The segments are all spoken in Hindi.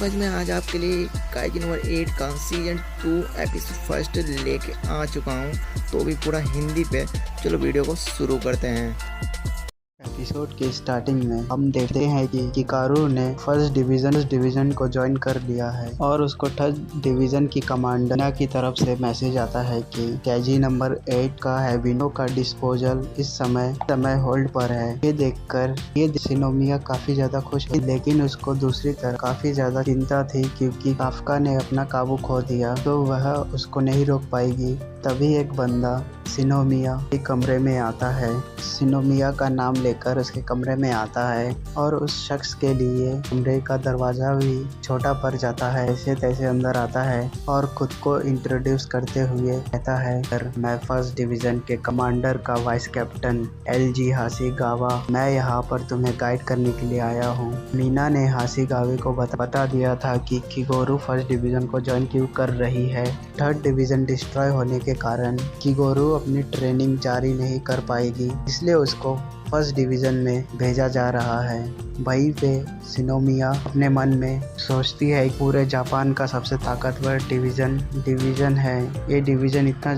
पंच में आज आपके लिए काइजी नंबर 8 का सीजन 2 एपिसोड फर्स्ट लेके आ चुका हूँ, तो भी पूरा हिंदी पे। चलो वीडियो को शुरू करते हैं। एपिसोड के स्टार्टिंग में हम देखते हैं कि किकारू ने फर्स्ट डिवीजन को ज्वाइन कर लिया है और उसको थर्ड डिवीजन की कमांडर की तरफ से मैसेज आता है कि काइजी नंबर 8 का हेबिनो का डिस्पोजल इस समय होल्ड पर है। ये देखकर ये शिनोमिया काफी ज्यादा खुश है, लेकिन उसको दूसरी तरफ काफी ज्यादा चिंता थी क्योंकि काफका ने अपना काबू खो दिया तो वह उसको नहीं रोक पाएगी। तभी एक बंदा शिनोमिया के कमरे में आता है, शिनोमिया का नाम लेकर उसके कमरे में आता है और उस शख्स के लिए कमरे का दरवाजा भी छोटा पड़ जाता है। ऐसे तैसे अंदर आता है और खुद को इंट्रोड्यूस करते हुए कहता है, मैं फर्स्ट डिवीजन के कमांडर का वाइस कैप्टन एलजी हाशिगावा, मैं यहाँ पर तुम्हें गाइड करने के लिए आया हूँ। मीना ने हाशिगावे को बता दिया था कि किगोरू फर्स्ट डिवीजन को ज्वाइन क्यों कर रही है। थर्ड डिवीजन डिस्ट्रॉय होने के कारण किगोरू अपनी ट्रेनिंग जारी नहीं कर पाएगी, इसलिए उसको फर्स्ट डिवीजन में भेजा जा रहा है। वहीं पे शिनोमिया अपने मन में सोचती है पूरे जापान का सबसे ताकतवर डिवीजन है। ये डिवीजन इतना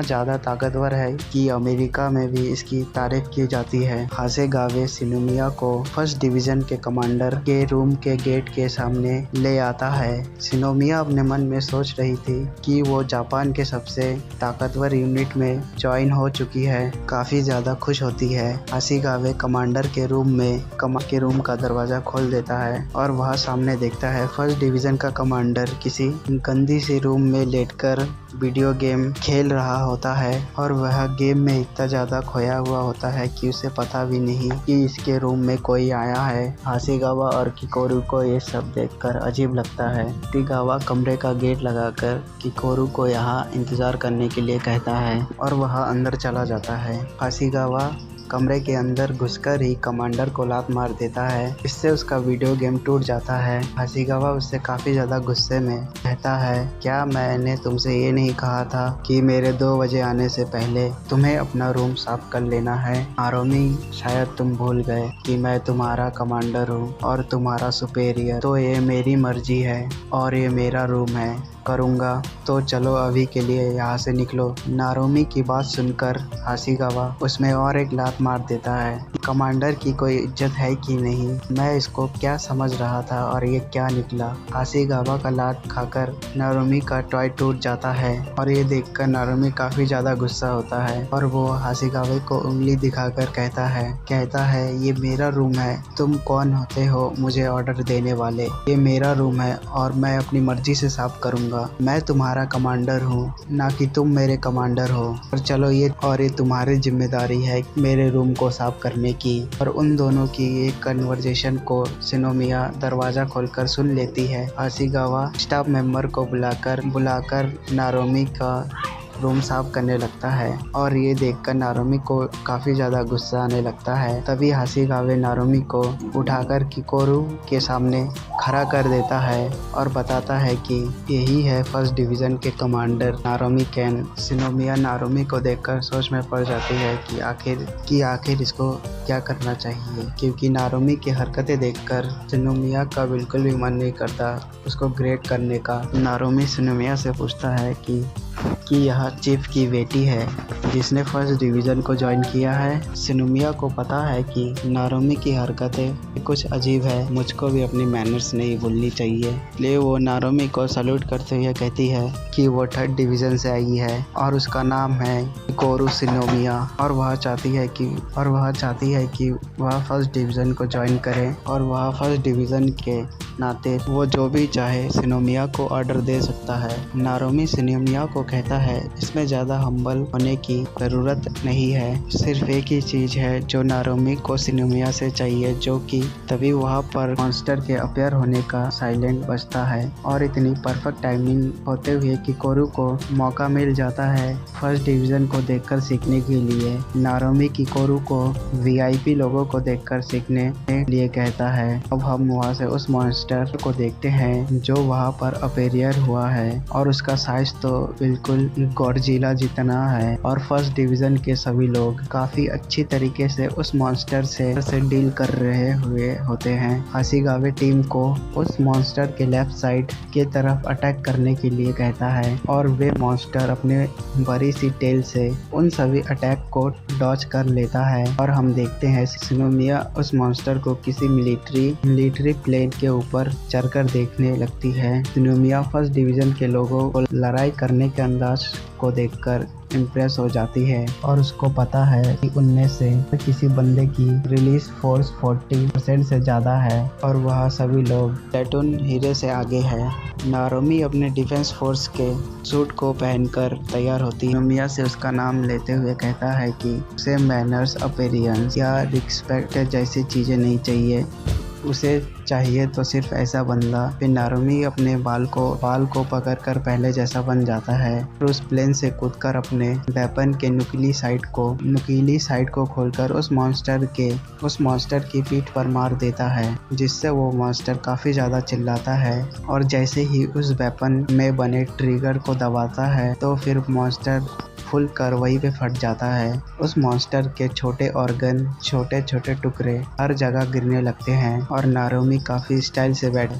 ज़्यादा ताकतवर है कि अमेरिका में भी इसकी तारीफ की जाती है। हाशिगावे शिनोमिया को फर्स्ट डिवीजन के कमांडर के रूम के गेट के सामने ले आता है। शिनोमिया अपने मन में सोच रही थी कि वो जापान के सबसे ताकतवर यूनिट में ज्वाइन हो चुकी है, काफ़ी ज़्यादा खुश होती है। हाशिगावे कमांडर के रूम का दरवाजा खोल देता है और वह सामने देखता है फर्स्ट डिवीजन का कमांडर किसी गंदी सी रूम में लेटकर वीडियो गेम खेल रहा होता है और वह गेम में इतना ज़्यादा खोया हुआ होता है कि उसे पता भी नहीं कि इसके रूम में कोई आया है। हाशिगावा और किकोरू को ये सब देखकर अजीब लगता है। हाशिगावा कमरे का गेट लगाकर किकोरू को यहाँ इंतजार करने के लिए कहता है और वह अंदर चला जाता है। हाशिगावा कमरे के अंदर घुसकर ही कमांडर को लात मार देता है, इससे उसका वीडियो गेम टूट जाता है। हाशिगावा उससे काफ़ी ज़्यादा गुस्से में कहता है, क्या मैंने तुमसे ये नहीं कहा था कि मेरे 2 बजे आने से पहले तुम्हें अपना रूम साफ कर लेना है। नारोमी, शायद तुम भूल गए कि मैं तुम्हारा कमांडर हूँ और तुम्हारा सुपेरियर, तो ये मेरी मर्जी है और ये मेरा रूम है, करूँगा तो चलो अभी के लिए यहाँ से निकलो। नारोमी की बात सुनकर हाशिगावा उसमें और एक लात मार देता है। कमांडर की कोई इज्जत है कि नहीं, मैं इसको क्या समझ रहा था और ये क्या निकला। हाशिगावा का लात खाकर नारोमी का टॉय टूट जाता है और ये देखकर नारोमी काफ़ी ज़्यादा गुस्सा होता है और वो हाशिगावे को उंगली दिखाकर कहता है ये मेरा रूम है, तुम कौन होते हो मुझे ऑर्डर देने वाले। ये मेरा रूम है और मैं अपनी मर्जी से साफ करूँगा। मैं तुम्हारा कमांडर हूँ, ना कि तुम मेरे कमांडर हो। और चलो ये तुम्हारी जिम्मेदारी है मेरे रूम को साफ करने की। और उन दोनों की एक कन्वर्जेशन को शिनोमिया दरवाजा खोलकर सुन लेती है। हाशिगावा स्टाफ मेंबर को बुलाकर नारोमी का रूम साफ करने लगता है और ये देखकर नारोमी को काफ़ी ज़्यादा गुस्सा आने लगता है। तभी हाशिगावे नारोमी को उठाकर किकोरू के सामने खड़ा कर देता है और बताता है कि यही है फर्स्ट डिवीज़न के कमांडर नारोमी कैन। शिनोमिया नारोमी को देखकर सोच में पड़ जाती है कि आखिर इसको क्या करना चाहिए, क्योंकि नारोमी की हरकतें देखकर शिनोमिया का बिल्कुल भी मन नहीं करता उसको ग्रेट करने का। नारोमी शिनोमिया से पूछता है कि यह चीफ की बेटी है जिसने फर्स्ट डिवीज़न को ज्वाइन किया है। शिनोमिया को पता है कि नारोमी की हरकतें कुछ अजीब है, मुझको भी अपनी मैनर्स नहीं भूलनी चाहिए, इसलिए वो नारोमी को सल्यूट करते हुए कहती है कि वो थर्ड डिवीज़न से आई है और उसका नाम है किकोरू शिनोमिया और वह चाहती है कि वह फर्स्ट डिवीज़न को ज्वाइन करे और वह फर्स्ट डिवीज़न के नाते वो जो भी चाहे शिनोमिया को ऑर्डर दे सकता है। नारोमी शिनोमिया को कहता है इसमें ज़्यादा हम्बल होने की ज़रूरत नहीं है, सिर्फ एक ही चीज़ है जो नारोमी को शिनोमिया से चाहिए, जो कि तभी वहाँ पर मॉन्स्टर के अपीयर होने का साइलेंट बजता है और इतनी परफेक्ट टाइमिंग होते हुए किकोरू को मौका मिल जाता है फर्स्ट डिवीज़न को देखकर सीखने के लिए। नारोमी किकोरू को VIP लोगों को देखकर सीखने के लिए कहता है। अब हम वहाँ से उस मॉन्स्टर को देखते हैं जो वहाँ पर अपीयर हुआ है और उसका साइज तो बिल्कुल गॉडजिला जितना है और फर्स्ट डिवीजन के सभी लोग काफी अच्छी तरीके से उस मॉन्स्टर से डील कर रहे हुए होते हैं। हाशिगावे टीम को उस मॉन्स्टर के लेफ्ट साइड के तरफ अटैक करने के लिए कहता है और वे मॉन्स्टर अपने बड़ी सी टेल से उन सभी अटैक को डॉज कर लेता है और हम देखते हैं शिनोमिया उस मॉन्स्टर को किसी मिलिट्री प्लेन के ऊपर चढ़कर देखने लगती है। शिनोमिया फर्स्ट डिवीजन के लोगों को लड़ाई करने के अंदाज को देखकर इम्प्रेस हो जाती है और उसको पता है कि उनमें से किसी बंदे की रिलीज फोर्स 40% से ज़्यादा है और वह सभी लोग प्लेटून हीरे से आगे है। नारोमी अपने डिफेंस फोर्स के सूट को पहनकर तैयार होती है। शिनोमिया से उसका नाम लेते हुए कहता है कि उसे मैनर्स, अपीयरेंस या रिस्पेक्ट जैसी चीज़ें नहीं चाहिए, उसे चाहिए तो सिर्फ ऐसा बंदा। फिर नारोमी अपने बाल को पकड़कर पहले जैसा बन जाता है और उस प्लेन से कूदकर अपने वेपन के नुकीली साइड को खोलकर उस मॉन्स्टर की पीठ पर मार देता है, जिससे वो मॉन्स्टर काफी ज्यादा चिल्लाता है और जैसे ही उस वेपन में बने ट्रिगर को दबाता है तो फिर मॉन्स्टर फुल कर वहीं पे फट जाता है। उस मॉन्स्टर के छोटे ऑर्गन, छोटे छोटे टुकड़े हर जगह गिरने लगते हैं और नारोमी काफी स्टाइल से बैठ